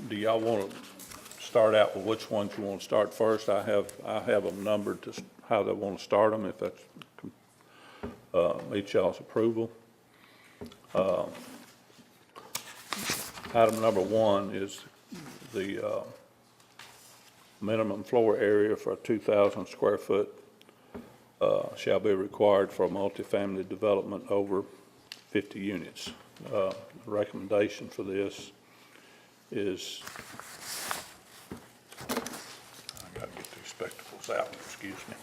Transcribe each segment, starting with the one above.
do y'all want to start out with which ones you want to start first? I have them numbered to how they want to start them, if that's, meets y'all's approval. Item number 1 is the, minimum floor area for a 2,000 square foot, shall be required for a multifamily development over 50 units. The recommendation for this is, I gotta get these spectacles out, excuse me.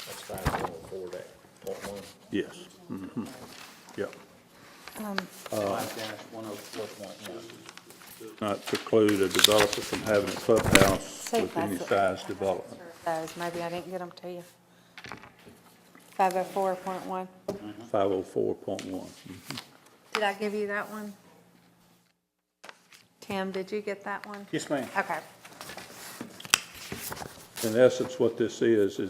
That's 5.4.1. Yes, yep. 5-104.1. Not preclude a developer from having a clubhouse with any size development. Those, maybe I didn't get them to you. 504.1. 504.1. Did I give you that one? Tim, did you get that one? Yes, ma'am. Okay. In essence, what this is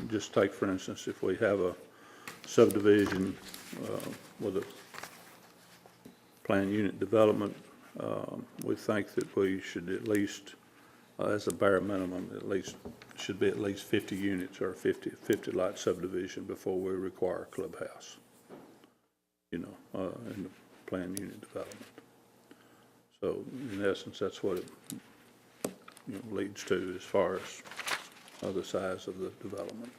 just take, for instance, if we have a subdivision with a planned unit development, we think that we should at least, as a bare minimum, at least, should be at least 50 units or 50 lot subdivision before we require a clubhouse, in the planned unit development. So in essence, that's what it leads to as far as the size of the development,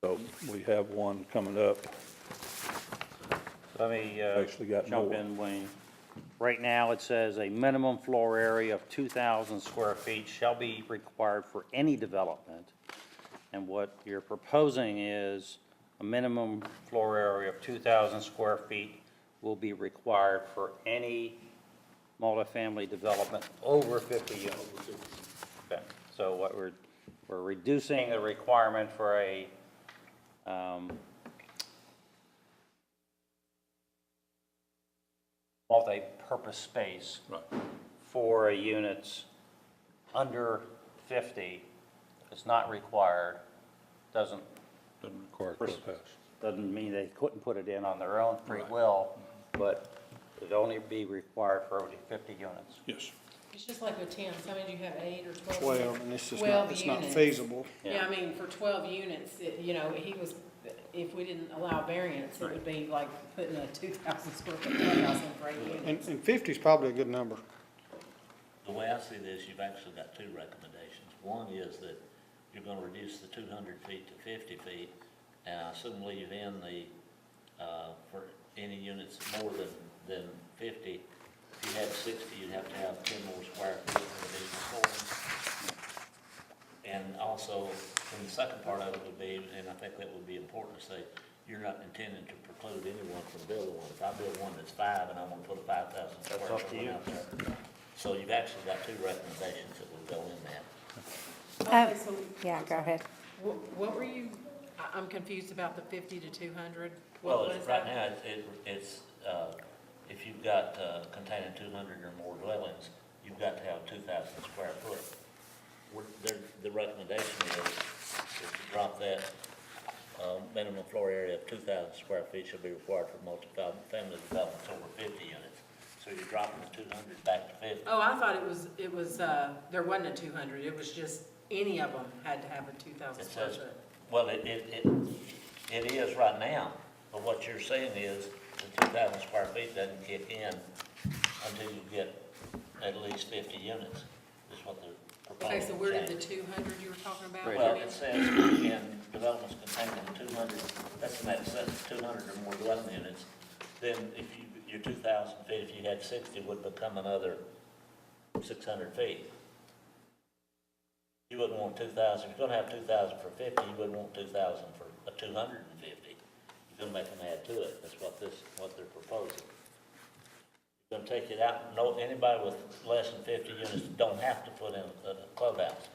So we have one coming up. Let me Actually got jump more. in, Wayne. Right now, it says a minimum floor area of 2,000 square feet shall be required for any development. And what you're proposing is a minimum floor area of 2,000 square feet will be required for any multifamily development over 50 units. Okay, so what we're reducing the requirement for a multi-purpose space for a units under 50. It's not required, doesn't require a clubhouse. doesn't mean they couldn't put it in on their own free Right. will, but it'd only be required for only 50 units. Yes. It's just like with Tim, so I mean, you have 8 or 12. 12, and it's just 12 not, it's not units. feasible. Yeah, I mean, for 12 units, he was, if we didn't allow variance, it would be like putting a 2,000 square foot clubhouse in for 8 units. And 50 is probably a good number. The way I see this, you've actually got 2 recommendations. One is that you're gonna reduce the 200 feet to 50 feet, and I assume leave in the, for any units more than 50. If you had 60, you'd have to have 10 more square feet for additional flooring. And also, and the second part of it would be, and I think that would be important to say, you're not intending to preclude anyone from building one. If I build one that's 5 and I want to put a 5,000 square up to foot you. one out there. So you've actually got 2 recommendations that will go in that. Okay, so Yeah, go ahead. what were you, I'm confused about the 50 to 200. Well, What is right that? now, it's, if you've got, containing 200 or more dwellings, you've got to have 2,000 square foot. The recommendation is to drop that, minimum floor area of 2,000 square feet shall be required for multi-family developments over 50 units. So you're dropping the 200 back to 50. Oh, I thought it was, there wasn't a 200, it was just any of them had to have a 2,000 It square says, foot. well, it is right now, but what you're saying is the 2,000 square feet doesn't kick in until you get at least 50 units, is what the proposal Okay, is so where did saying. the 200 you were talking about? Well, come in? it says in developments containing 200, that's the next sentence, 200 or more dwelling units, then if your 2,000 feet, if you had 60, would become another 600 feet. You wouldn't want 2,000, if you're gonna have 2,000 for 50, you wouldn't want 2,000 for a 250. You're gonna make them add to it, that's what they're proposing. You're gonna take it out, no, anybody with less than 50 units don't have to put in a clubhouse.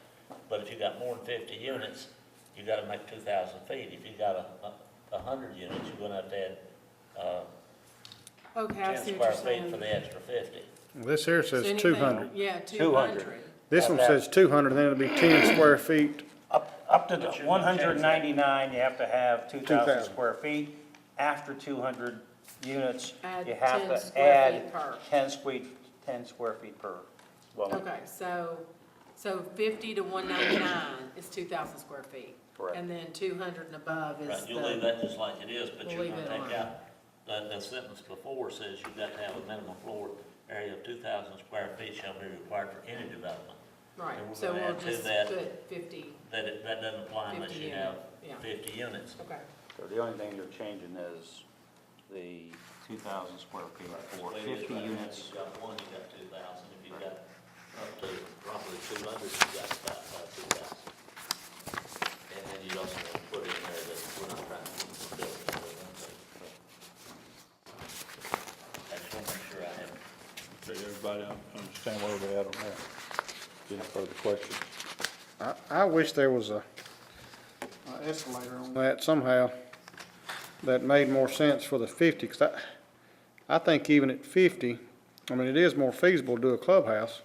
But if you got more than 50 units, you gotta make 2,000 feet. If you got 100 units, you're gonna have to add, Okay, I 10 see square what you're feet saying. for the extra 50. This here So says anything- 200. Yeah, 200. 200. This one says 200, then it'll be 10 square feet. Up to the But you're gonna change that. 199, you have to have 2,000 2,000. square feet. After 200, units, Add you have 10 to square add feet per. 10 square feet per dwelling. Okay, so 50 to 199 is 2,000 square feet. Correct. And then 200 and above is Right, you'll leave the, that just like it is, but We'll you're leave gonna it take alone. out, that sentence before says you've got to have a minimum floor area of 2,000 square feet shall be required for any development. right, And we're so gonna we'll add to just that- put 50, That doesn't apply unless 50 you unit, have yeah. 50 units. okay. So the only thing you're changing is the 2,000 square feet for Well, it is 50 right now. units. If you've got one, you've got 2,000. If you've got up to roughly 200, you've got about 2,000. And then you also want to put in there that we're not trying to build it. I just want to make sure I have. Did everybody understand where we're at on that? Any further questions? I wish there was a escalator on that somehow that made more sense for the 50, because I think even at 50, I mean, it is more feasible to do a clubhouse.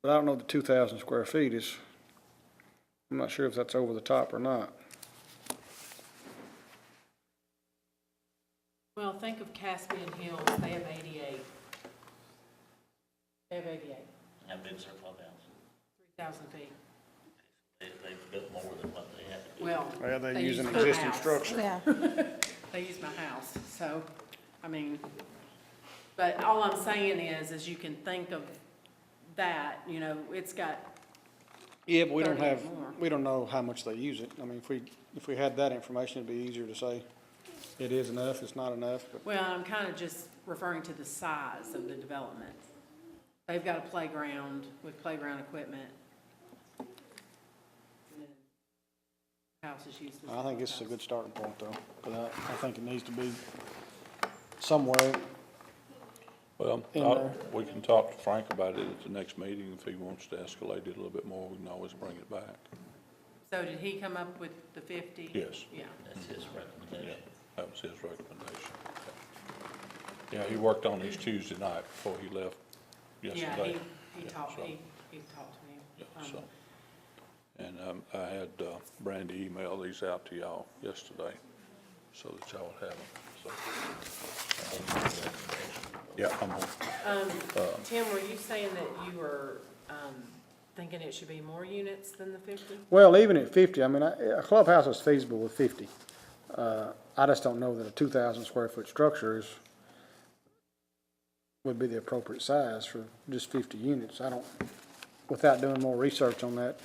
But I don't know the 2,000 square feet is, I'm not sure if that's over the top or not. Well, think of Caspian Hills, they have 88. They have 88, How big's their clubhouse? 3,000 feet. They've built more than what they had to do. Well, Well, they they use use an my existing house. structure. Yeah. They use my house, so, I mean, but all I'm saying is you can think of that, you know, it's got, Yeah, but we don't 38 have, more. we don't know how much they use it. I mean, if we had that information, it'd be easier to say it is enough, it's not enough, but. well, I'm kind of just referring to the size of the development. They've got a playground with playground equipment. And then House is used as. I think this is a clubhouse. good starting point, though, but I think it needs to be somewhere. Well, In there. we can talk to Frank about it at the next meeting. If he wants to escalate it a little bit more, we can always bring it back. So did he come up with the 50? Yes. Yeah. That's his Yeah, recommendation. that was his recommendation. Yeah, he worked on this Tuesday night before he left Yeah, yesterday. he Yeah, talked, so- he talked to me. Yeah, so, and I had Brandy email these out to y'all yesterday, so that y'all would have them, so. Yeah, I'm on. Tim, were you saying that you were, thinking it should be more units than the 50? Well, even at 50, I mean, a clubhouse is feasible with 50. I just don't know that a 2,000 square foot structure would be the appropriate size for just 50 units. I don't, without doing more research on that,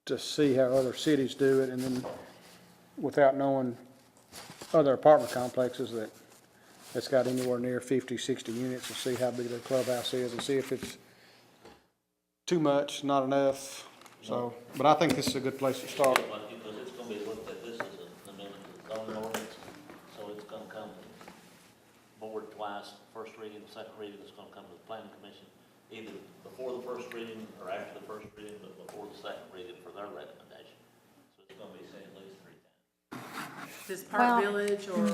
to see how other cities do it, and then without knowing other apartment complexes that's got anywhere near 50, 60 units, and see how big their clubhouse is, and see if it's too much, not enough. So, but I think this is a good place to start. Because it's gonna be looked at, this is an amendment to the zoning ordinance, so it's gonna come board twice, first reading, second reading, it's gonna come to the planning commission, either before the first reading or after the first reading, but before the second reading for their recommendation. So it's gonna be seen at least 3 times. Is this Well- Park Village or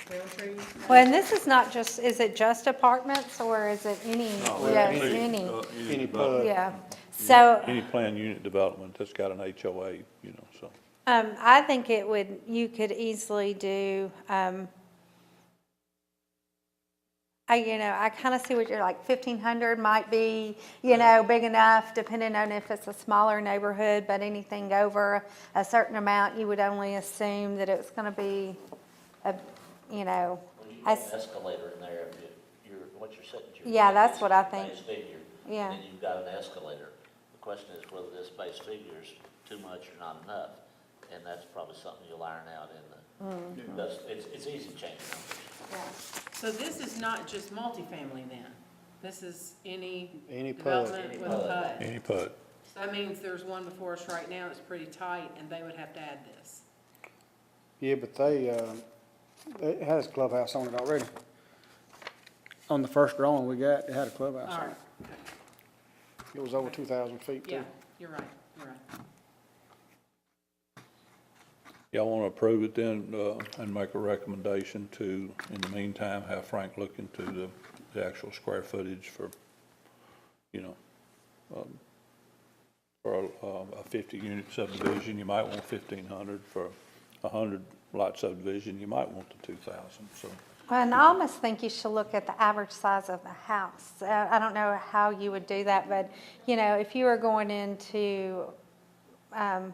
Realtree? Well, and this is not just, is it just apartments or is it any, yeah, it's any, Any pub. yeah. So, Any planned unit development that's got an HOA, you know, so. I think it would, you could easily do, I kind of see what you're like, 1,500 might be, big enough, depending on if it's a smaller neighborhood, but anything over a certain amount, you would only assume that it's going to be, Well, you as- got an escalator in there, if what you're setting. Yeah, that's what I think. Base figure. Yeah. And then you've got an escalator. The question is whether this base figure is too much or not enough, and that's probably something you'll iron out in the, it's easy to change numbers. So this is not just multifamily then? This is any Any pub. development with a PUD? Any PUD. So that means there's one before us right now that's pretty tight, and they would have to add this. Yeah, but it has a clubhouse on it already. On the first drawing we got, it had a clubhouse All on right, it. It was over 2,000 feet too. yeah, you're right, you're right. Y'all want to approve it then, and make a recommendation to, in the meantime, have Frank look into the actual square footage for, for a 50-unit subdivision. You might want 1,500 for 100 lot subdivision, you might want the 2,000, so. Well, and I almost think you should look at the average size of the house. I don't know how you would do that, but, you know, if you were going into, I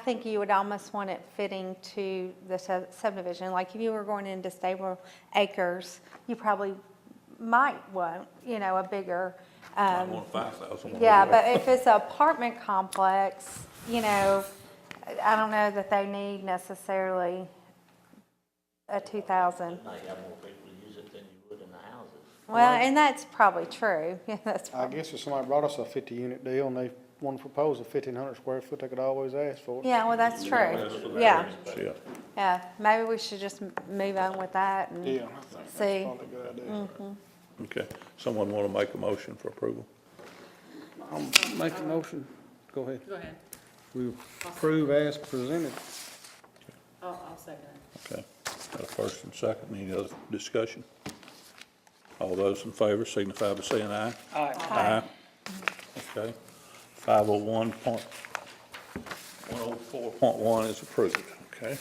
think you would almost want it fitting to the subdivision. Like if you were going into Stable Acres, you probably might want, you know, a bigger, I want 5,000. yeah, but if it's an apartment complex, you know, I don't know that they need necessarily a 2,000. You may have more people use it than you would in the houses. Well, and that's probably true. Yeah, that's I probably, guess if somebody brought us a 50-unit deal and they want to propose a 1,500 square foot, they could always ask for it. yeah, well, that's true. That's for the Yeah, Yeah, yeah. Maybe we should just move on with that and Yeah, I think that's see. probably a good idea. okay. Someone want to make a motion for approval? I'll make a motion. Go ahead. Go ahead. We approve as presented. I'll second it. Okay. Got a first and second. Any other discussion? All those in favor signify by saying aye. Aye. Okay. 104.1 is approved, okay?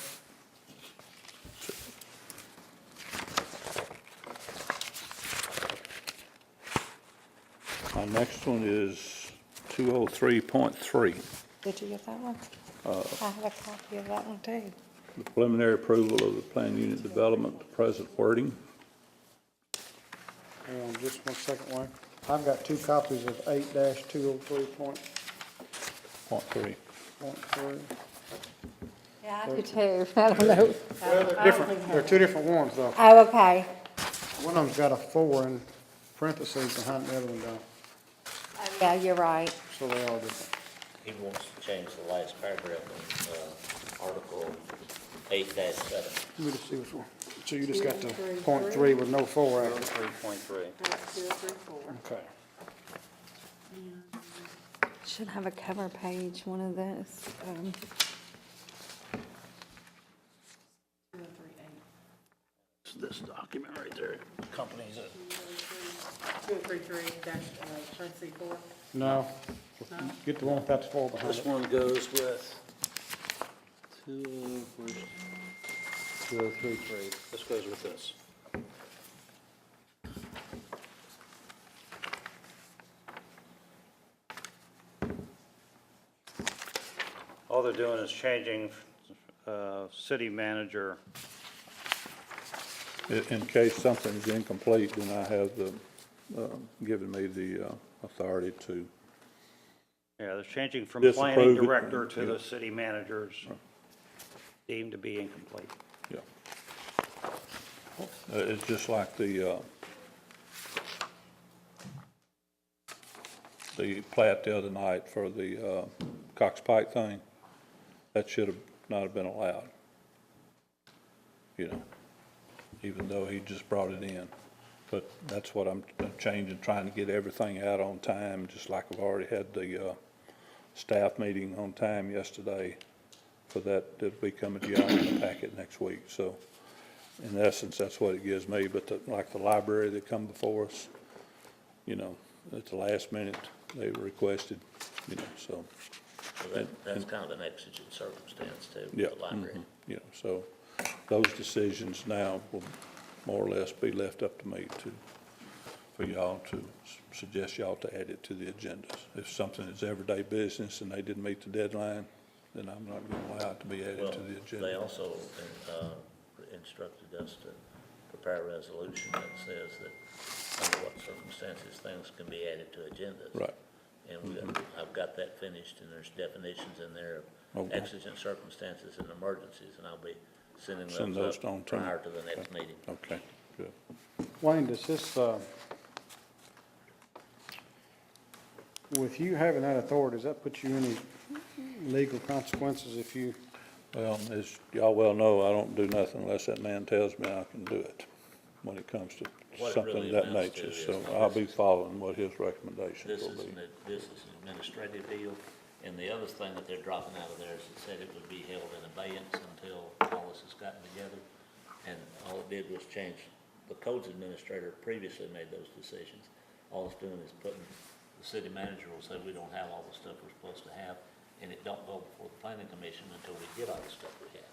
Our next one is 203.3. Did you get that one? I have a copy of that one too. The preliminary approval of the plan unit development, the present wording. Hang on just 1 second, Wayne. I've got 2 copies of 8-203.3. Point three. Yeah, I do too. I don't know. Well, they're different, they're 2 different ones though. Oh, okay. One of them's got a 4 in parentheses behind the other one down, Yeah, you're right. so they are different. He wants to change the last paragraph in, Article 8-7. Let me just see which one. So you just got the .3 with no 4 after it. 3.3. 203.4. Okay. Should have a cover page, one of those. 203.8. This document right there, companies that 203.3 dash, parentheses 4. No, get the one without the 4 behind This it. one goes with 2033. This goes with this. All they're doing is changing city manager. in case something's incomplete, then I have the, given me the authority to, Yeah, they're changing from Disapprove planning it, director to yeah. the city managers deemed to be incomplete. yeah. It's just like the plat the other night for the Cox Pike thing. That should have not have been allowed. You know, even though he just brought it in. But that's what I'm changing, trying to get everything out on time, just like I've already had the staff meeting on time yesterday for that, that'll be coming to y'all in the packet next week. So in essence, that's what it gives me. But like the library that come before us, you know, at the last minute, they requested, you know, so. So that's kind of an exigent circumstance too, Yeah, with the library. yeah, so those decisions now will more or less be left up to me for y'all to suggest y'all to add it to the agendas. If something is everyday business and they didn't meet the deadline, then I'm not going to allow it to be added Well, to the agenda. they also instructed us to prepare a resolution that says that under what circumstances things can be added to agendas. Right, And I've got that finished, and there's definitions in there of Okay. exigent circumstances and emergencies, and I'll be sending Send those those up on to me. prior to the next meeting. okay, good. Wayne, does this, with you having that authority, does that put you in any legal consequences if you, Well, as y'all well know, I don't do nothing unless that man tells me I can do it when it comes to What it something really of that amounts to nature. is So this I'll be is- following what his recommendations This will is, be. this is an administrative deal, and the other thing that they're dropping out of there is it said it would be held in abeyance until all this has gotten together. And all it did was change, the codes administrator previously made those decisions. All it's doing is putting, the city manager will say, we don't have all the stuff we're supposed to have, and it don't go before the planning commission until we get all the stuff we have.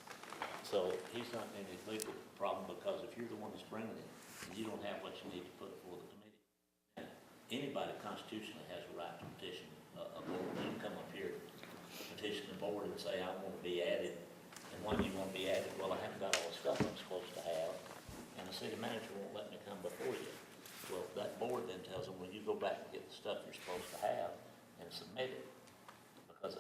So he's not in any legal problem, because if you're the one that's bringing it, and you don't have what you need to put before the committee, anybody constitutionally has a right to petition a board. You can come up here, petition the board and say, I want to be added, and why do you want to be added? Well, I haven't got all the stuff I'm supposed to have, and the city manager won't let me come before you. Well, that board then tells them, well, you go back and get the stuff you're supposed to have and submit it. Because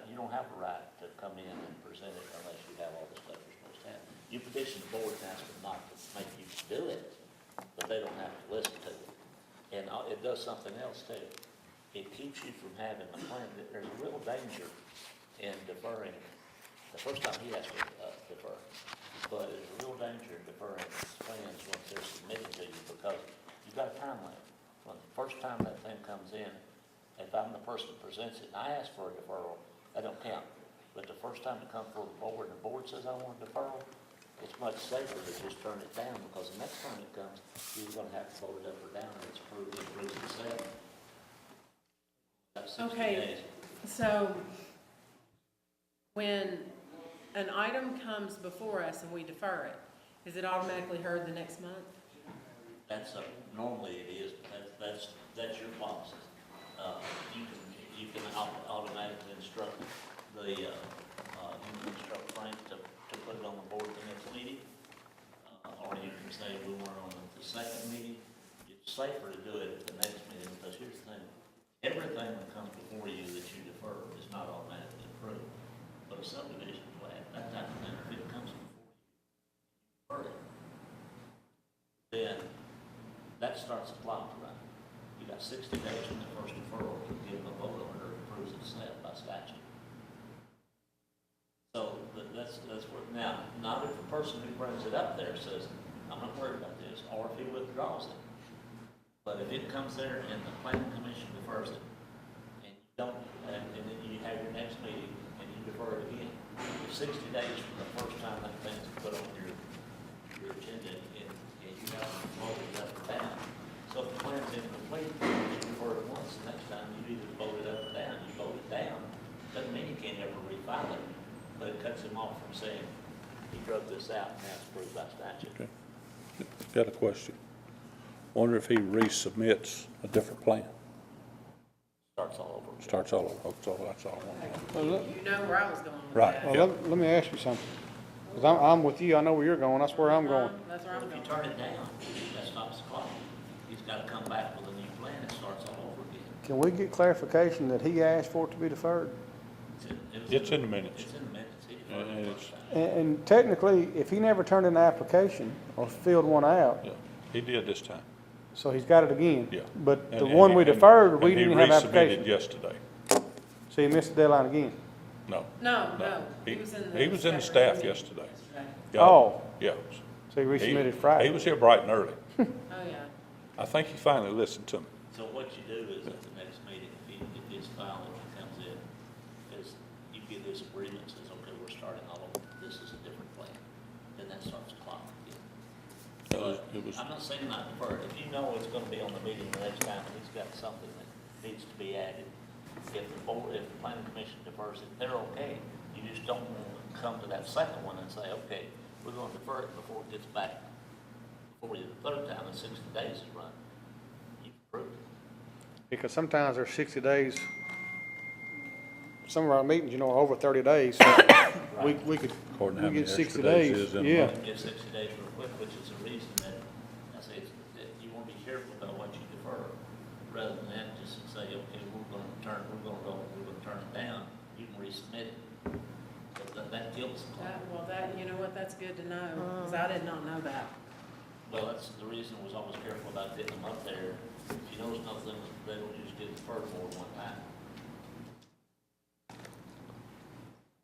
you don't have a right to come in and present it unless you have all the stuff you're supposed to have. You petition the board and ask them not to make you do it, but they don't have to listen to it. And it does something else too. It keeps you from having a plan. There's a real danger in deferring. The first time he has to defer, but there's a real danger in deferring plans once they're submitted to you, because you've got a time limit. When the first time that thing comes in, if I'm the person that presents it, and I ask for a deferral, that don't count. But the first time it comes before the board, and the board says, I want a deferral, it's much safer to just turn it down, because the next time it comes, you're gonna have to vote it up or down, and it's approved, and said. That's 60 Okay. days. So when an item comes before us and we defer it, is it automatically heard the next month? Normally it is, but that's your policy. You can automatically instruct you can instruct Frank to put it on the board the next meeting. Or you can say we want it on the second meeting. It's safer to do it at the next meeting, because here's the thing. Everything that comes before you that you defer is not automatically approved. But a subdivision plat, that type of thing, if it comes before you defer it, then that starts the clock running. You got 60 days from the first deferral to give a vote on it, or approves it by statute. So that's what, now, not if the person who brings it up there says, I'm not worried about this, or if he withdraws it. But if it comes there and the planning commission defers it, and you don't, and then you have your next meeting and you defer it again, it's 60 days from the first time that thing's put on your agenda, and you have to vote it up or down. So if the plan's incomplete, you defer it once, the next time you either vote it up or down. You vote it down, doesn't mean you can't ever refile it, but it cuts him off from saying, he drove this out and that's approved by statute. Okay. Got a question. Wonder if he resubmits a different plan, Starts all over. starts all over. That's all I want. Well, look, You know where I was going with Right. that. well, let me ask you something, because I'm with you, I know where you're going, that's where I'm going. That's where I'm If you going. turn it down, that stops the clock. He's got to come back with a new plan, it starts all over again. Can we get clarification that he asked for it to be deferred? It's in the minutes. It's in the minutes. He And deferred it the it's- first time. And technically, if he never turned in an application or filled one out, Yeah, he did this time. so he's got it again. Yeah. But the And- one we and- deferred, we and he didn't have resubmitted application. yesterday. So he missed the deadline again. No. No, He he was in the. he was in the separate staff meeting. yesterday. Yesterday. Yeah. Oh. Yeah. So he resubmitted He Friday. was here bright and early. Oh, yeah. I think he finally listened to me. So what you do is at the next meeting, if it's filed and it comes in, is you get this agreement, says, okay, we're starting all over, this is a different plan. Then that starts the clock again. It was, I'm not saying not defer. If you know it's gonna be on the meeting the next time and he's got something that needs to be added, if the planning commission defers it, they're okay. You just don't want to come to that second one and say, okay, we're gonna defer it before it gets back, before you the third time and 60 days is run. You've approved it. Because sometimes there's 60 days. Some of our meetings, you know, are over 30 days. So we could, according to how we many get extra 60 days days. is in a Yeah. month. Get 60 days real quick, which is the reason that, I say, that you want to be careful about what you defer, rather than that, just say, okay, we're going to turn it down, you can resubmit it. But that kills the clock. You know what, that's good to know, because I did not know that. Well, that's the reason I was always careful about getting them up there. If you notice nothing, they don't usually get deferred more than one time.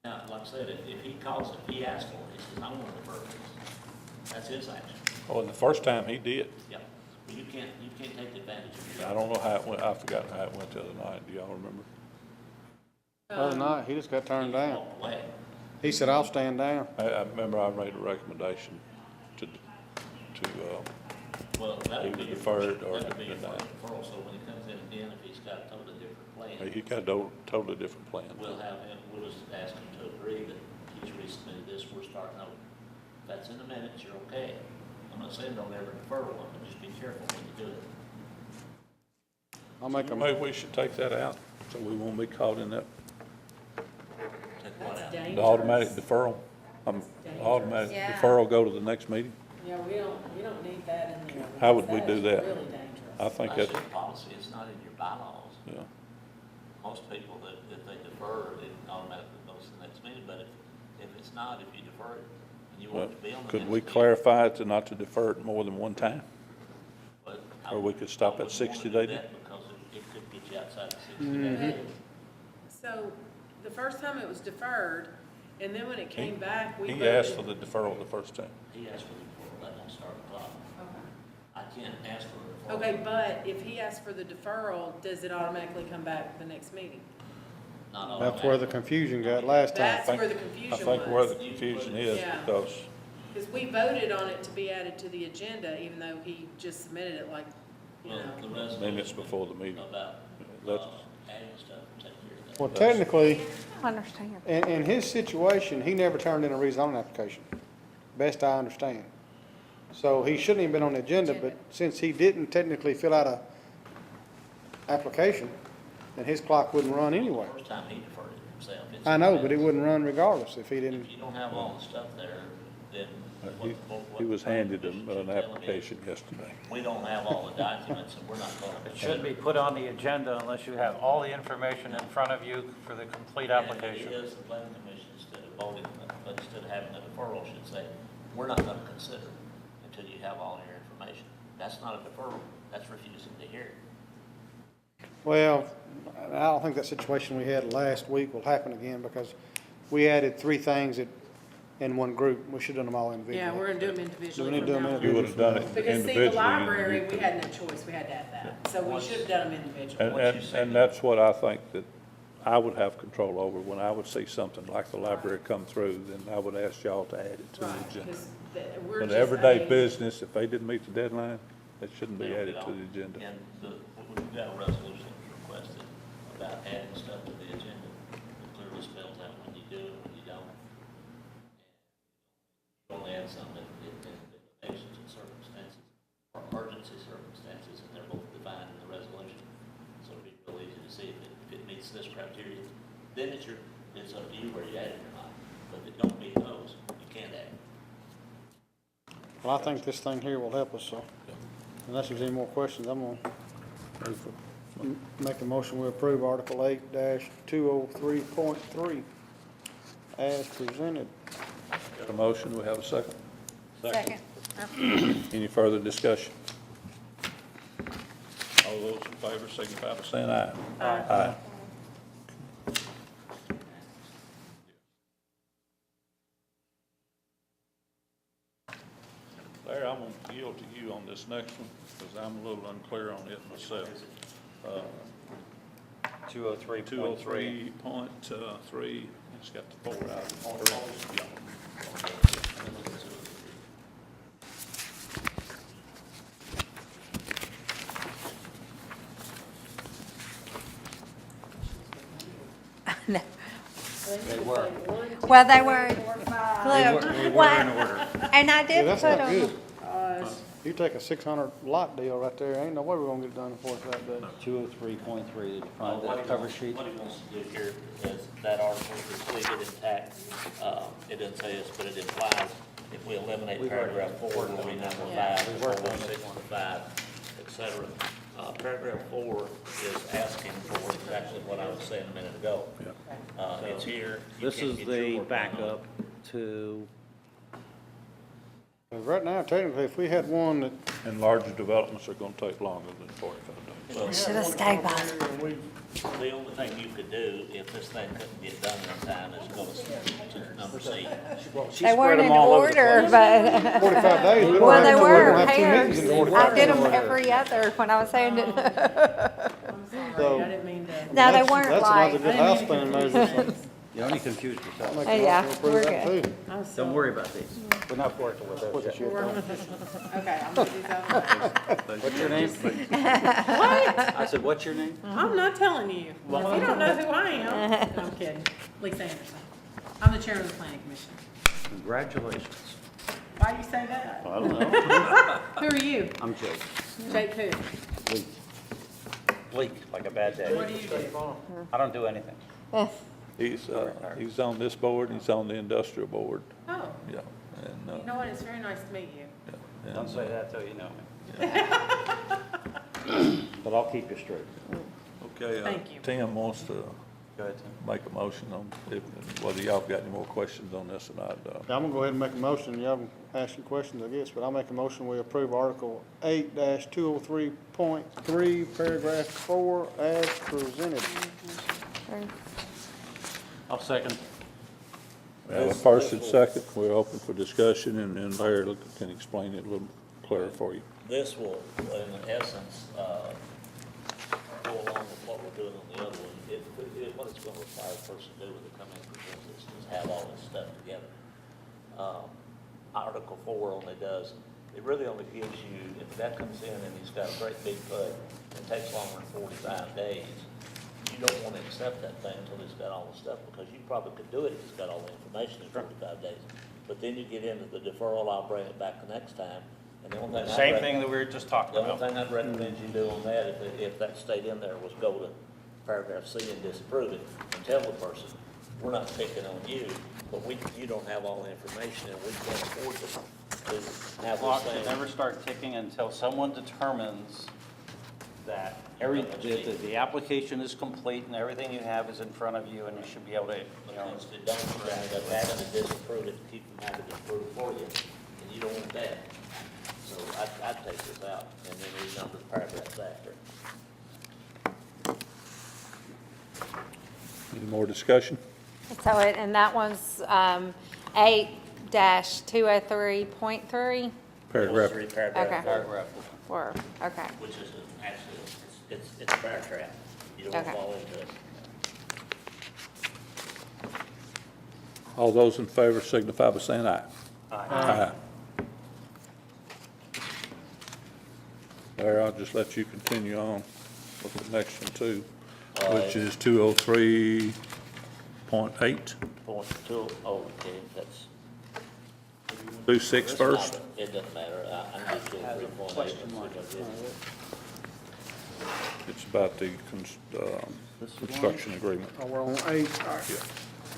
Now, like I said, if he calls it, he asks for it, he says, I want to defer this. That's his action. Oh, and the first time he did. Yeah. But you can't take advantage of your. I don't know how it went. I forgot how it went the other night. Do y'all remember? Other night, he just got turned down. Walk away. He said, I'll stand down. I remember I made a recommendation to Well, that would be your Deferred first, or that would be your denied. first deferral, so when he comes in again, if he's got a totally different plan, He got a totally different plan. we'll have him, we'll just ask him to agree that he's resubmitted this, we're starting over. If that's in the minutes, you're okay. I'm not saying don't ever defer one, but just be careful when you do it. I'll make a, Maybe we should take that out, so we won't be caught in that, Take one That's out. dangerous. the automatic deferral. Automatic Yeah. deferral go to the next meeting? Yeah, we don't need that in there. How would we That do is that? really dangerous. I think That's that's, your policy, it's not in your bylaws. yeah. Most people that, if they defer, it automatically goes to the next meeting, but if it's not, if you defer it, and you want it to be on the next Could meeting. we clarify it to not to defer it more than one time? but I or we could stop at wouldn't wanna 60 do day? that Because it could get you outside the 60 days. So, the first time it was deferred, and then when it came back, we voted. He asked for the deferral the first time. He asked for the deferral, that don't start the clock. I can't ask for a deferral. Okay, but if he asks for the deferral, does it automatically come back the next meeting? Not that's where the automatically. confusion got last time. That's think- where the I confusion think where the was. confusion is, Yeah. because Because we voted on it to be added to the agenda, even though he just submitted it like, you Well, know. the resolution. minutes before the meeting. About, That's- adding stuff, take care of that. Well, technically, I understand. in his situation, he never turned in a rezoning application, best I understand. So he shouldn't even been on the agenda, but since he didn't technically fill out a application, then his clock wouldn't run anyway. First time he deferred it himself. It's I in know, the but it minutes. wouldn't run regardless if he If didn't. you don't have all the stuff there, then. he, he was handed an application yesterday. We don't have all the documents and we're not going to. It shouldn't be put on the agenda unless you have all the information in front of you for the complete application. It is, the planning commission, instead of voting, but instead of having a deferral, should say, we're not going to consider it until you have all your information. That's not a deferral, that's refusing to hear it. Well, I don't think that situation we had last week will happen again because we added 3 things in one group. We should have done them all individually. Yeah, we're gonna do them Do we individually need from to do now them on. You would have done it Because individually. see, the library, and we had no choice, we had to have that. So we should have done them individually. And that's what I think that I would have control over. When I would see something like the library come through, then I would ask y'all to add it to the Right, agenda. because we're But just everyday adding- business, if they didn't meet the deadline, it shouldn't be They'll added get to on. the agenda. And we've got a resolution requested about adding stuff to the agenda. It clearly spells out when you do it, when you don't. You only add something in limitations and circumstances, or emergency circumstances, and they're both defined in the resolution. So it'd be real easy to see if it meets this criteria. Then it's up to you where you add it or not. But if it don't meet those, you can't add it. Well, I think this thing here will help us, so unless there's any more questions, I'm gonna make a motion we approve Article 8-203.3 as presented. Got a motion, we have a second. Second. Any further discussion? All those in favor signify by saying aye. Aye. Larry, I'm going to yield to you on this next one, because I'm a little unclear on it myself. 203.3. 203.3, it's got the 4 out of it. No. They were. Well, they were, look, well, and I Yeah, did that's put not them, good. You take a 600 lot deal right there, ain't no way we're gonna get it done in 45 days. 203.3, did you What find that he cover wants- sheet? What he wants to do here is that article is leave it intact. It doesn't say this, but it implies if we eliminate We've already paragraph 4, worked it'll be on number that. 5, We've worked on 4, this 6, one. 5, et cetera. Paragraph 4 is asking for exactly what I was saying a minute ago. It's here. You This can't is get your the work done on it. backup to, 'Cause right now, technically, if we had one that, And larger developments are going to take longer than 45 days. should have stayed by. The only thing you could do if this thing couldn't get done in time is go to number C. she They spread weren't them in all over the order, place. but, 45 days, we don't well, have they to, we were don't have 2 pairs. meetings in I 45 did days. them every other when I was saying it. I'm sorry, So- I didn't mean to. No, they That's- weren't That's like, another good house cleaning measure. You only confused yourself. Make a Yeah, motion to approve we're that good. too. Don't worry about these. We're not working with What the those yet. shit, We're though. on this one. Okay, I'm gonna do that. What's your name? What? I said, what's your name? I'm not telling you. Well, if you don't know who I am. No, I'm kidding. Lisa Anderson. I'm the chairman of the planning commission. Congratulations. Why do you say that? I don't know. Who are you? I'm Jake. Jake who? Leak. Leak, like a bad day. What do you do? I don't do anything. He's on this board, he's on the industrial board, Oh, yeah, you know what? It's very nice to meet you. Don't say that till you know me. But I'll keep you straight. Okay, Thank you. Tim wants to Go ahead, Tim. make a motion on, whether y'all got any more questions on this or not. I'm gonna go ahead and make a motion, y'all can ask your questions, I guess, but I'll make a motion, we approve Article 8-203.3, paragraph 4, as presented. I'll second. We have a first and second, we're open for discussion, and then Larry can explain it a little clearer for you. This will, in essence, go along with what we're doing on the other one. What it's gonna require a person to do when they come in for business is have all this stuff together. Article 4 only does, it really only gives you, if that comes in and he's got a great big PUD, it takes longer than 45 days, you don't want to accept that thing until he's got all the stuff, because you probably could do it if he's got all the information in 45 days. But then you get into the deferral, I'll bring it back the next time, and the only thing Same thing that we were just talking the only about. thing I'd recommend you do on that, if that stayed in there, was go to paragraph C and disapprove it, and tell the person, we're not picking on you, but you don't have all the information, and we can't afford to have Clock this should thing. never start ticking until someone determines that the application is complete and everything you have is in front of you, and you should be able to, you know. Because if it don't, you end up having to disapprove it, to keep from having to approve it for you, and you don't want that. So I'd take this out, and then renumber the paragraphs after. Any more discussion? So and that was 8-203.3, Paragraph, 3 paragraph Okay. Paragraph. or, okay. which is actually, it's a paragraph. You don't Okay. fall into it. all those in favor signify by saying aye. Aye. Larry, I'll just let you continue on with the next one too, which is 203.8. Point two, oh, okay, that's. Do 6 It's first. not- It doesn't matter, I can do 203.8. It's about the construction agreement. Oh, we're on 8, all right. Yeah.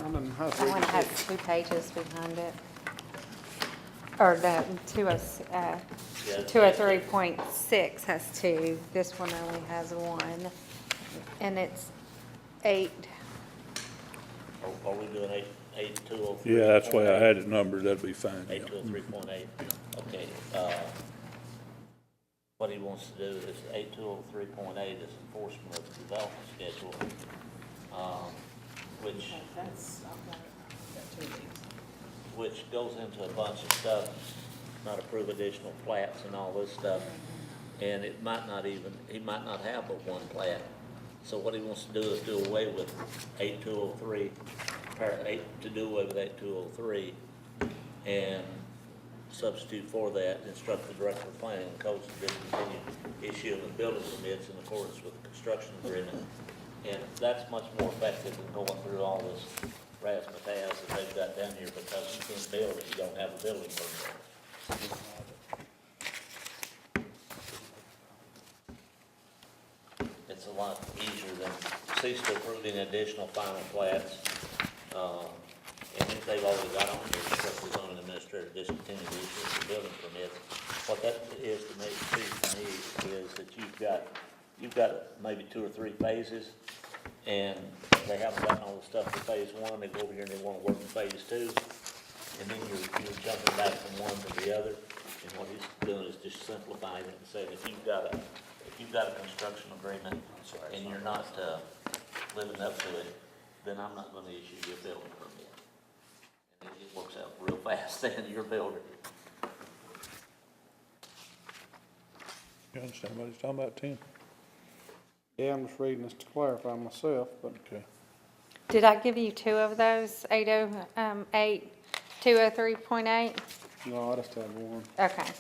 I didn't have That one has 6. 2 pages behind it. Or the 203.6 has 2. This one only has 1. And it's 8. Are we doing 8.203? Yeah, that's why I had it numbered, that'd be fine. yeah. 8.203.8, okay, what he wants to do is 8.203.8 is enforcement of the development schedule, which goes into a bunch of stuff, not approve additional plats and all this stuff, and it might not even, he might not have but one plat. So what he wants to do is do away with 8.203, to do away with 8.203, and substitute for that, instruct the director of planning and codes to discontinue issuing of building permits in accordance with the construction agreement. And that's much more effective than going through all this razzmatazz that they've got down here, because you can't build if you don't have a building permit. It's a lot easier than cease to approve any additional final plats. And if they've already got on here, instruct the zoning administrator to discontinue the issuance of building permits. What that is to me, is that you've got maybe 2 or 3 phases, and they haven't gotten all the stuff for phase 1, they go over here and they want to work in phase 2, and then you're jumping back from one to the other. And what he's doing is just simplifying it and saying, if you've got a construction agreement and you're not living up to it, then I'm not going to issue you a building permit. And it works out real fast then, you're a builder. You understand what he's talking about, Tim? Yeah, I'm just reading this to clarify myself, but Okay. Did I give you two of those, 808, 203.8? No, I just have one. Okay.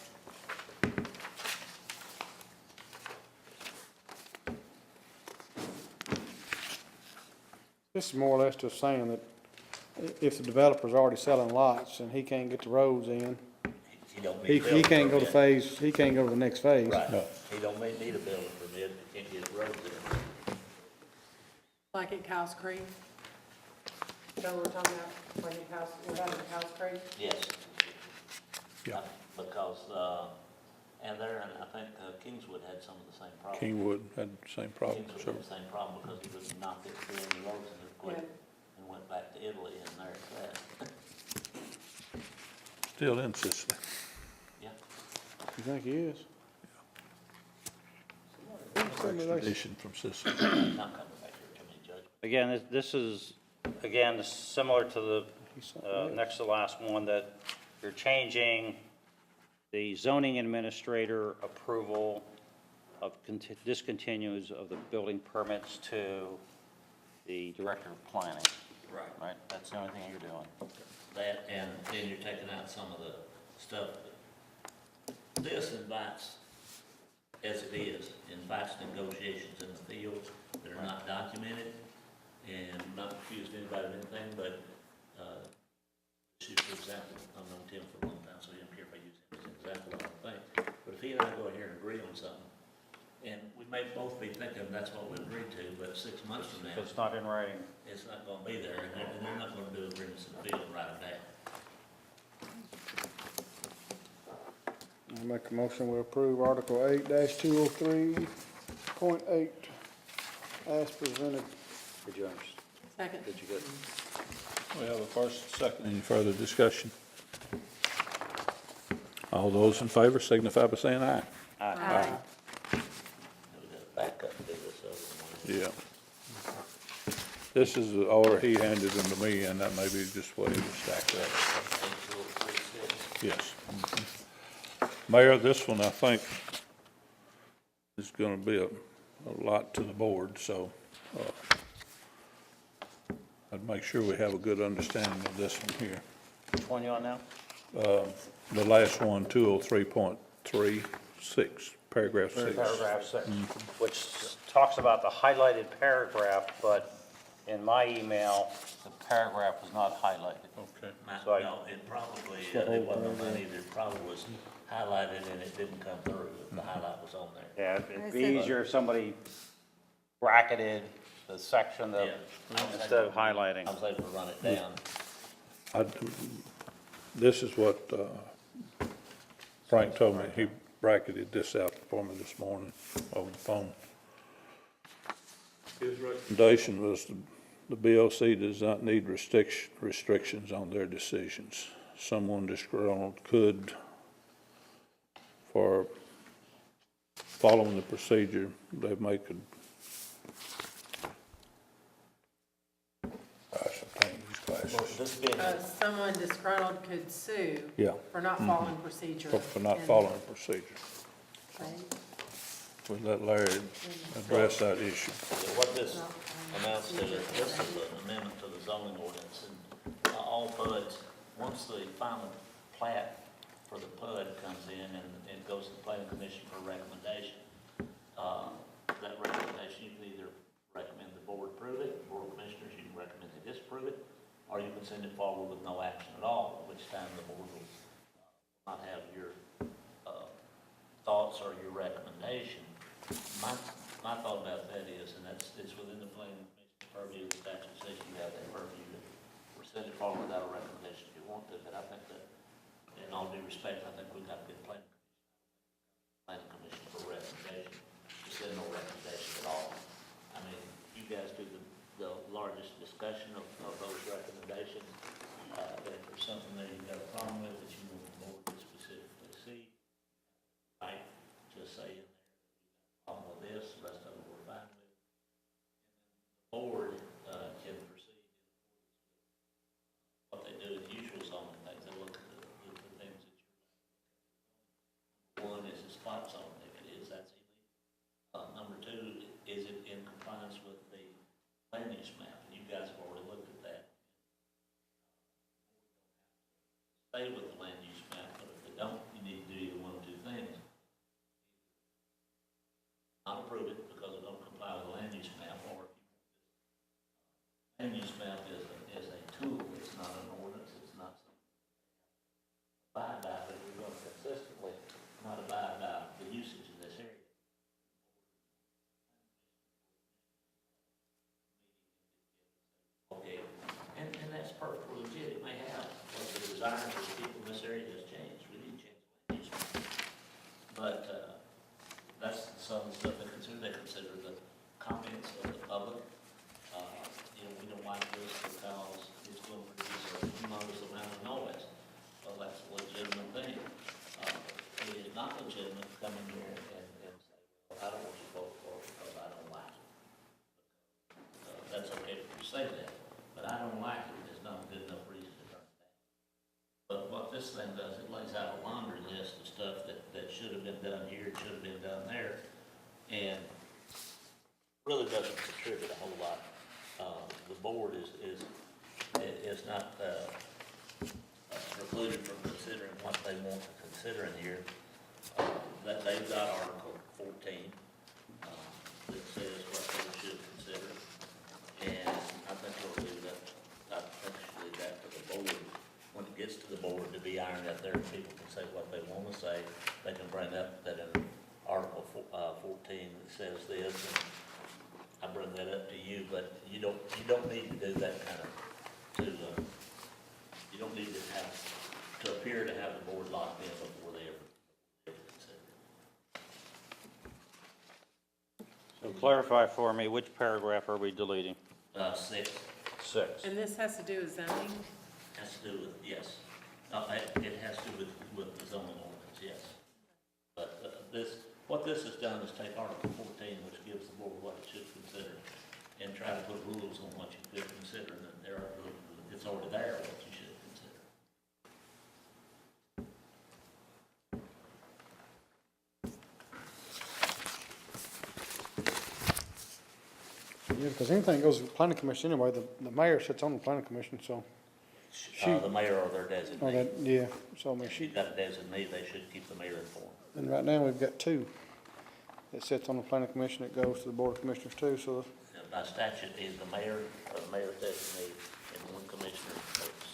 This is more or less just saying that if the developer's already selling lots and he can't get the roads in, He don't need he a building can't go to permit. phase, he can't go to the next phase. Right, No. he don't need a building permit, he can't get roads in. Like at Cows Creek? So we're talking about, like at Cows, we're having at Cows Creek? Yes. Yeah. Because, and there, and I think Kingswood had some of the same problem. Kingwood had the same problem, Kingswood so, had the same problem because he was knocked it through the roads and they're quick, and went back to Italy and there it's at. still in Sicily. Yeah. You think he is? Extradition from Sicily. Not coming back here to me, Judge. Again, this is, again, similar to the, He's something else. next to the last one, that you're changing the zoning administrator approval of discontinues of the building permits to the director of planning. Right. Right, that's the only thing you're doing. That, and then you're taking out some of the stuff. This invites, as it is, invites negotiations in the field that are not documented, and not accused anybody of anything, but, for example, I've known Tim for a long time, so you don't care if I use him as an example, I don't think. But if he and I go here and agree on something, and we may both be thinking that's what we agreed to, but 6 months from now, If it's not in writing. it's not gonna be there, and they're not gonna do agreements in the field and write them down. I make a motion, we approve Article 8-203.8 as presented. Did you understand? Second. Did you get? We have a first, second. Any further discussion? All those in favor signify by saying aye. Aye. We gotta back up and do this other one. Yeah. This is the order he handed them to me, and that may be just the way it was stacked up. 8-203-6. Yes. Mayor, this one, I think, is gonna be a lot to the board, so, I'd make sure we have a good understanding of this one here. Which one you on now? The last one, 203.36, paragraph 6. Paragraph 6, which talks about the highlighted paragraph, but in my email, the paragraph was not highlighted. Okay. So I- No, it probably, it wasn't on that either, it probably was highlighted and it didn't come through, the highlight was on there. Yeah, it'd be I see. easier if somebody bracketed the section that, Yeah. instead of highlighting. I was able to run it down. This is what Frank told me. He bracketed this out for me this morning over the phone. His recommendation was the BOC does not need restrictions on their decisions. Someone disgruntled could, for following the procedure, they make a ascertain these classes. This being, Someone disgruntled could sue Yeah, for not following procedure. for not and- following procedure. Okay. We let Larry address that issue. what this amounts to is, this is an amendment to the zoning ordinance, and all PUDs, once the final plat for the PUD comes in and it goes to the planning commission for recommendation, that recommendation, you can either recommend the board approve it, the board of commissioners, you can recommend they disapprove it, or you can send it forward with no action at all, at which time the board will not have your thoughts or your recommendation. My thought about that is, and it's within the planning commission's purview, the actually says you have that purview to send it forward without a recommendation if you want to, but I think that, in all due respect, I think we've got a good planning commission for recommendation, to send no recommendation at all. I mean, you guys do the largest discussion of those recommendations, and if there's something that you've got a problem with that you want the board to specifically see, right, just say in there, problem with this, the rest of it we're fine with. The board, can proceed in what they do in usual zoning things, they look at the things that you're. One is the spot zone, if it is, that's illegal. Number two, is it in compliance with the land use map? And you guys have already legitimate to come in here and say, well, I don't want you to vote for it because I don't like it. That's okay if you say that, but I don't like it is not a good enough reason to turn it down. But what this thing does, it lays out a laundry list of stuff that should have been done here, should have been done there, and really doesn't contribute a whole lot. The board is not precluded from considering what they want to consider in here. That they've got Article 14 that says what they should consider, and I think we'll leave that. I think we should leave that to the board. When it gets to the board to be ironed out there, people can say what they want to say. They can bring up that in Article 14 that says this, and I bring that up to you, but you don't need to do that kind of, you don't need to appear to have the board locked in before they ever consider it. So clarify for me, which paragraph are we deleting? 6 6. And this has to do with zoning? has to do with, yes. It has to do with the zoning ordinance, yes. But what this has done is take Article 14, which gives the board what it should consider, and try to put rules on what you could consider, and then there are, it's already there what you should consider. Yeah, because anything goes to the planning commission anyway, the mayor sits on the planning commission, so, The mayor or their oh, designee. that, yeah, so I mean, If you've got a designee, they should keep the mayor informed. and right now we've got two that sits on the planning commission that goes to the board of commissioners too, so By statute, either the mayor or the mayor's designee and one commissioner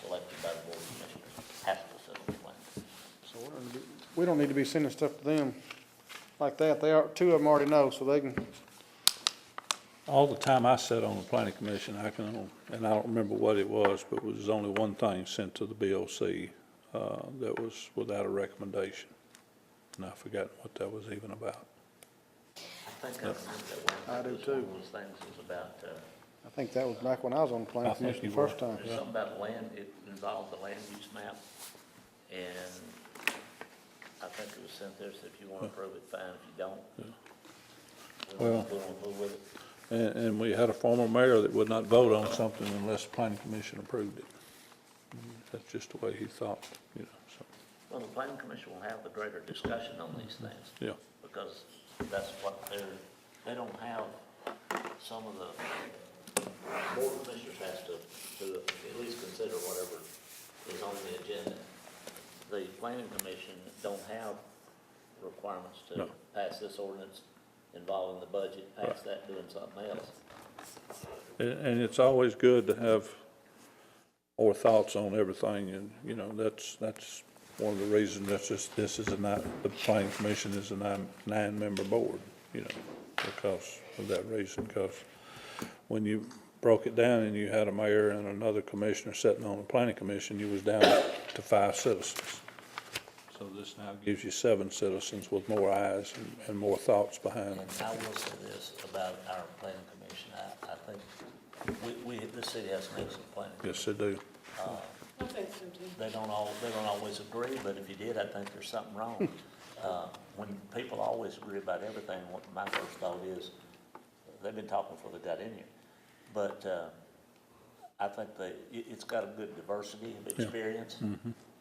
selected by the board of commissioners has to sit on the planning. So we don't need to be sending stuff to them like that. They are, two of them already know, so they can, All the time I sat on the planning commission, and I don't remember what it was, but it was only one thing sent to the BOC, that was without a recommendation. And I've forgotten what that was even about. I think I remember that one. I do It was too. One of those things was about, I think that was back when I was on the planning I think commission the you were. first time. there's something about land, it involved the land use map. And I think it was sent there, so if you want to approve it, fine, if you don't. Well- We won't move with it. And we had a former mayor that would not vote on something unless the planning commission approved it. That's just the way he thought, so, Well, the planning commission will have the greater discussion on these things. yeah. Because that's what they don't have, some of the board of commissioners has to at least consider whatever is on the agenda. The planning commission don't have requirements to No. pass this ordinance involving the budget, pass that doing something else. And it's always good to have more thoughts on everything, and, that's one of the reasons this is the planning commission is a nine-member board, because of that reason, because when you broke it down and you had a mayor and another commissioner sitting on the planning commission, you was down to 5 citizens. So this now gives you 7 citizens with more eyes and more thoughts behind them. And I will say this about our planning commission, I think this city has an excellent planning. Yes, they do. I think so too. They don't always agree, but if you did, I think there's something wrong. When people always agree about everything, what my first thought is, they've been talking before they got in here. But, I think it's got a good diversity of experience.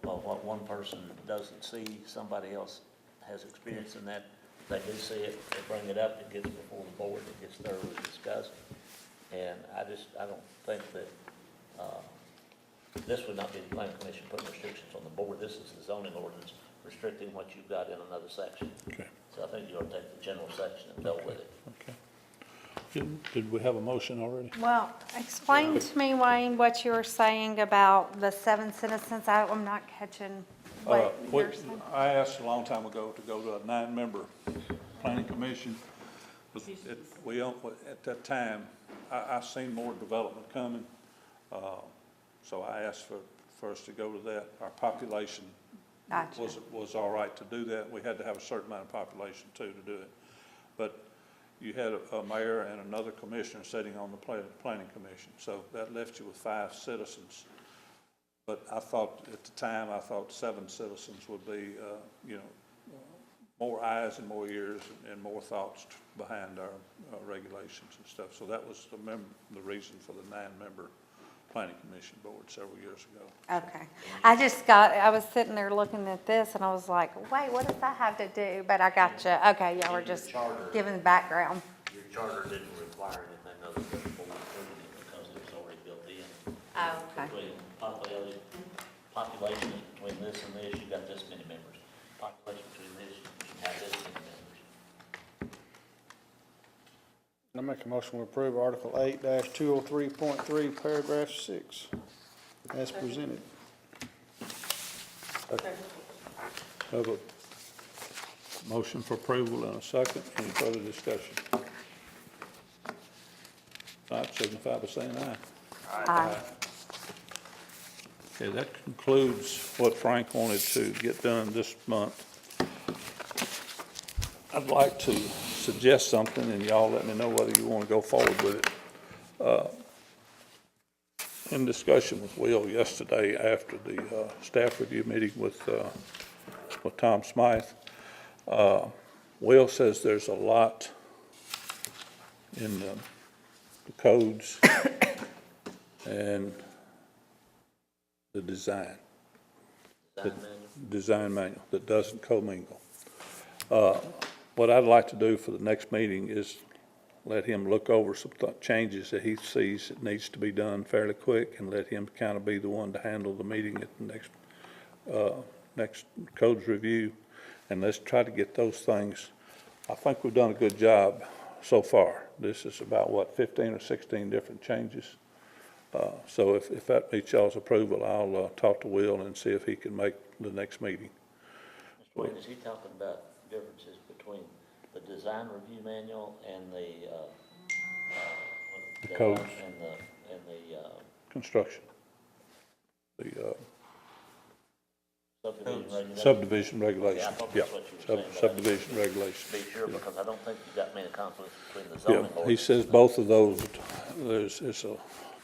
Well, what one person doesn't see, somebody else has experience in that. They do see it, they bring it up, it gets before the board, it gets thoroughly discussed. And I don't think that, this would not be the planning commission putting restrictions on the board. This is the zoning ordinance restricting what you've got in another section. Okay, So I think you ought to take the general section and go with it. okay. Did we have a motion already? Well, explain to me, Wayne, what you were saying about the 7 citizens. I'm not catching what you're saying. I asked a long time ago to go to a 9-member planning commission. But at that time, I seen more development coming. So I asked for us to go to that. Our population Gotcha. was all right to do that. We had to have a certain amount of population too to do it. But you had a mayor and another commissioner sitting on the planning commission. So that left you with 5 citizens. But I thought, at the time, 7 citizens would be, more eyes and more ears and more thoughts behind our regulations and stuff. So that was the reason for the 9-member planning commission board several years ago. Okay. I was sitting there looking at this and I was like, wait, what does that have to do? But I got you. Okay, yeah, we're just giving the background. Your charter didn't require anything other than the board approving it because it was already built in. Oh, okay. Between population between this and this, you got this many members. Population between this, you have this many members. I make a motion to approve Article 8-203.3, paragraph 6, as presented. Have a motion for approval and a second. Any further discussion? All right, signify by saying aye. Aye. Okay, that concludes what Frank wanted to get done this month. I'd like to suggest something, and y'all let me know whether you want to go forward with it. In discussion with Will yesterday after the staff review meeting with Tom Smythe, Will says there's a lot in the codes and the design manual that doesn't commingle. What I'd like to do for the next meeting is let him look over some changes that he sees that needs to be done fairly quick, and let him kind of be the one to handle the meeting at the next codes review. And let's try to get those things. I think we've done a good job so far. This is about, 15 or 16 different changes. So if that meets y'all's approval, I'll talk to Will and see if he can make the next meeting. Mr. Wayne, is he talking about differences between the design review manual and the codes. And the Construction. The subdivision regulations? subdivision regulations. Yeah, I thought Yeah, that's what you were saying, but subdivision Be regulations. sure, because I don't think you got many conflicts between the Yeah, zoning he ordinance. says both of those, it's a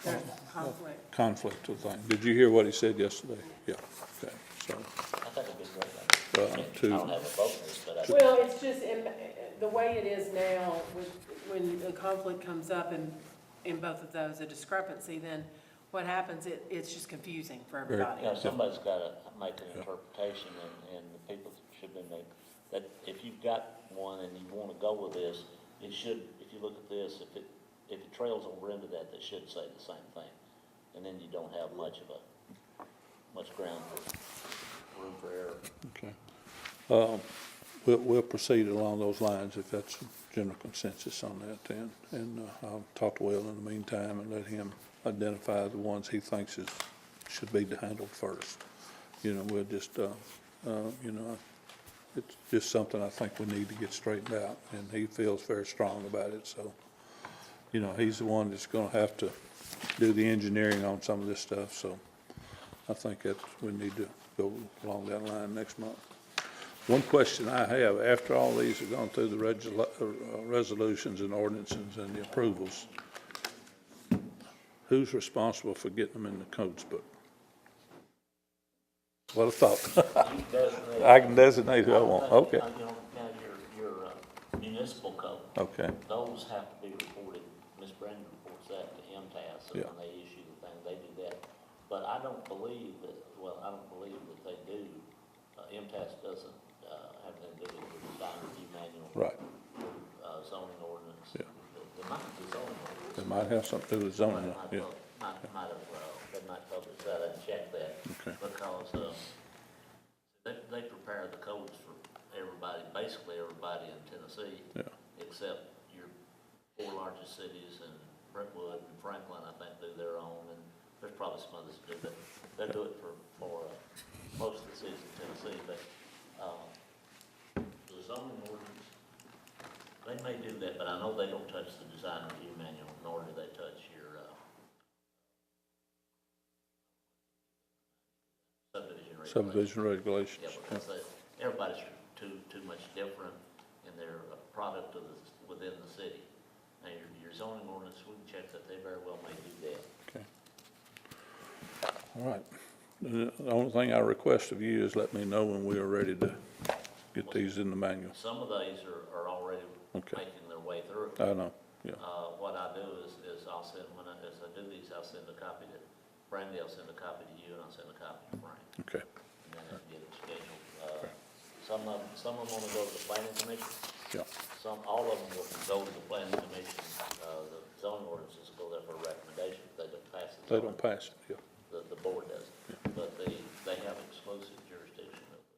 There's conflict. conflict of things. Did you hear what he said yesterday? Yeah, okay, so, I think it'd be great. I don't have a vote in this, but I. Well, it's just, the way it is now, when a conflict comes up in both of those, a discrepancy, then what happens, it's just confusing for everybody. You know, somebody's gotta make an interpretation, and the people should be make, that if you've got one and you wanna go with this, it should, if you look at this, if it trails over into that, they should say the same thing. And then you don't have much ground for, room for error. okay. We'll proceed along those lines if that's general consensus on that then. And I'll talk to Will in the meantime and let him identify the ones he thinks should be handled first. You know, we'll just, you know, it's just something I think we need to get straightened out, and he feels very strong about it, so, you know, he's the one that's gonna have to do the engineering on some of this stuff, so I think that we need to go along that line next month. One question I have, after all these have gone through the resolutions and ordinances and the approvals, who's responsible for getting them in the codes book? What a thought. You designate- I can designate who I want, okay, You know, now your municipal code, okay, those have to be reported, Ms. Brandon reports that to MTS, so Yeah. when they issue the thing, they do that. But I don't believe that, I don't believe that they do, MTS doesn't, have anything to do with the design review manual. right. Zoning ordinance. Yeah. They might be zoning ordinance. It might have something to do with zoning, Might yeah, they might publish that, I didn't check that. Okay. Because, they prepare the codes for everybody, basically everybody in Tennessee. Yeah. Except your 4 largest cities, and Brentwood and Franklin, I think, do their own, and there's probably some others that do, but they do it for most of the cities in Tennessee, but, the zoning ordinance, they may do that, but I know they don't touch the design review manual, nor do they touch your, subdivision regulations. subdivision regulations. Yeah, because everybody's too much different, and they're a product of within the city. Now, your zoning ordinance, we can check that, they very well may do that. Okay. All right. The only thing I request of you is let me know when we are ready to get these in the manual. Some of these are already Okay. making their way through. I know, yeah, What I do is I'll send, as I do these, I'll send a copy to Brandy, I'll send a copy to you, and I'll send a copy to Frank. okay, And then I can get them scheduled. Some of them wanna go to the planning commission, yeah, all of them will go to the planning commission. The zoning ordinances go there for a recommendation, they don't pass it. they don't pass it, yeah, The board does, but they have exclusive jurisdiction of the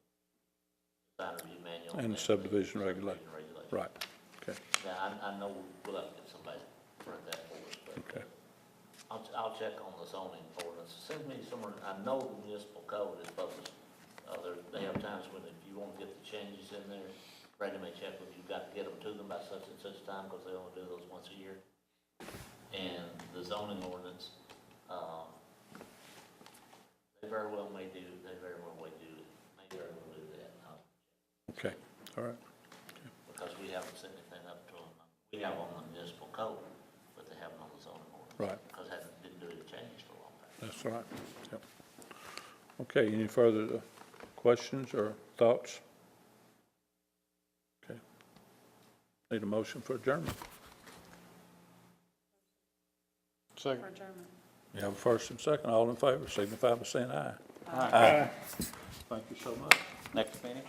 design review manual. and the subdivision regulation, regulations. right, okay, Now, I know we'll have to get somebody to print that for us, but okay, I'll check on the zoning ordinance. Send me somewhere, I know the municipal code is published. They have times when if you want to get the changes in there, Brandon may check with you, you've got to get them to them by such and such time, because they only do those once a year. And the zoning ordinance, they very well may do that, may very well do that. okay, all right, Because we haven't sent anything up to them. We have on the municipal code, but they haven't on the zoning ordinance. Right. Because they didn't do any changes for a long time. that's right, yep. Okay, any further questions or thoughts? Okay. Need a motion for adjournment. Second. For adjournment. You have a first and second, all in favor, signify by saying aye. Aye. Thank you so much. Next meeting?